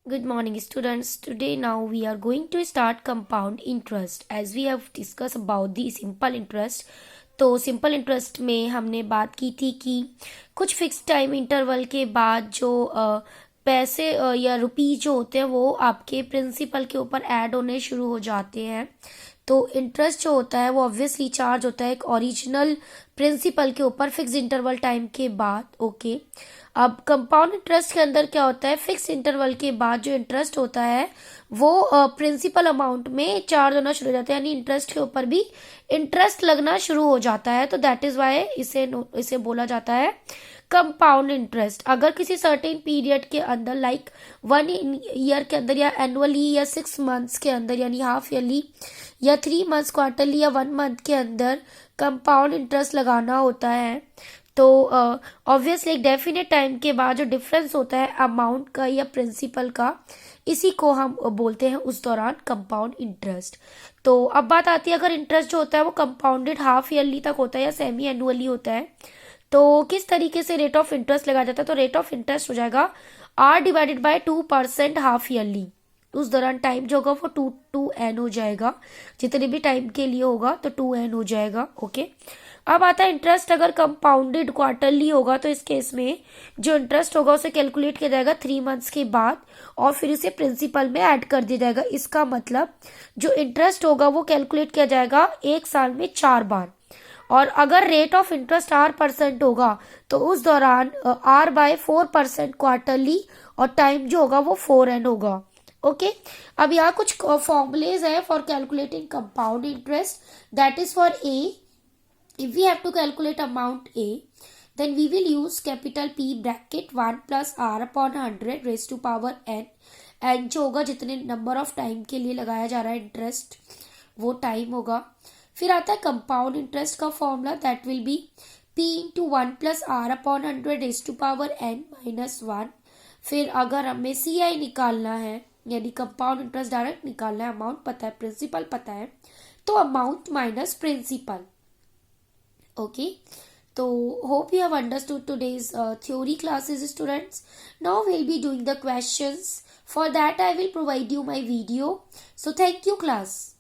Good morning, students. Today, now we are going to start compound interest. As we have discussed about the simple interest, तो simple interest में हमने बात की थी कि कुछ फिक्स टाइम इंटरवल के बाद जो पैसे या रुपीज जो होते हैं वो आपके प्रिंसिपल के ऊपर ऐड होने शुरू हो जाते हैं। तो इंटरेस्ट जो होता है वो ऑब्वियसली चार्ज होता है एक ओरिजिनल प्रिंसिपल के ऊपर फिक्स इंटरवल टाइम के बाद। ओके, अब कंपाउंड इंटरेस्ट के अंदर क्या होता है, फिक्स इंटरवल के बाद जो इंटरेस्ट होता है वो प्रिंसिपल अमाउंट में चार्ज होना शुरू हो जाता है, यानी इंटरेस्ट के ऊपर भी इंटरेस्ट लगना शुरू हो जाता है। तो दैट इज वाई इसे बोला जाता है कंपाउंड इंटरेस्ट। अगर किसी सर्टेन पीरियड के अंदर लाइक 1 ईयर के अंदर या एनुअली या 6 मंथ्स के अंदर यानी हाफ ईयरली या 3 मंथ्स क्वार्टरली या 1 मंथ के अंदर कंपाउंड इंटरेस्ट लगाना होता है, तो ऑब्वियसली एक डेफिनेट टाइम के बाद जो डिफरेंस होता है अमाउंट का या प्रिंसिपल का, इसी को हम बोलते हैं उस दौरान कंपाउंड इंटरेस्ट। तो अब बात आती है, अगर इंटरेस्ट जो होता है वो कंपाउंडेड हाफ ईयरली तक होता है या सेमी एनुअली होता है, तो किस तरीके से रेट ऑफ इंटरेस्ट लगाया जाता है। तो रेट ऑफ इंटरेस्ट हो जाएगा R/2% हाफ ईयरली। उस दौरान टाइम जो होगा वो 2n हो जाएगा, जितने भी टाइम के लिए होगा तो 2n हो जाएगा। ओके, अब आता है इंटरेस्ट अगर कंपाउंडेड क्वार्टरली होगा, तो इस केस में जो इंटरेस्ट होगा उसे कैलकुलेट किया जाएगा 3 मंथ्स के बाद और फिर इसे प्रिंसिपल में ऐड कर दिया जाएगा। इसका मतलब जो इंटरेस्ट होगा वो कैलकुलेट किया जाएगा 1 साल में 4 बार। और अगर रेट ऑफ इंटरेस्ट R% होगा तो उस दौरान R/4% क्वार्टरली और टाइम जो होगा वो 4n होगा। ओके, अब यहाँ कुछ फॉर्मूलेज है for calculating compound interest. That is for a, if we have to calculate amount A, then we will use capital P bracket 1 plus R upon 100 raised to power n। n जो होगा जितने number of time के लिए लगाया जा रहा है interest वो टाइम होगा। फिर आता है कंपाउंड इंटरेस्ट का formula, that will be P into 1 plus R upon 100 raised to power n minus 1। फिर अगर हमें CI निकालना है यानी कंपाउंड इंटरेस्ट डायरेक्ट निकालना है, अमाउंट पता है प्रिंसिपल पता है, तो amount minus principal. Okay, so hope you have understood today's theory classes, students. Now we'll be doing the questions. For that I will provide you my video. So thank you, class.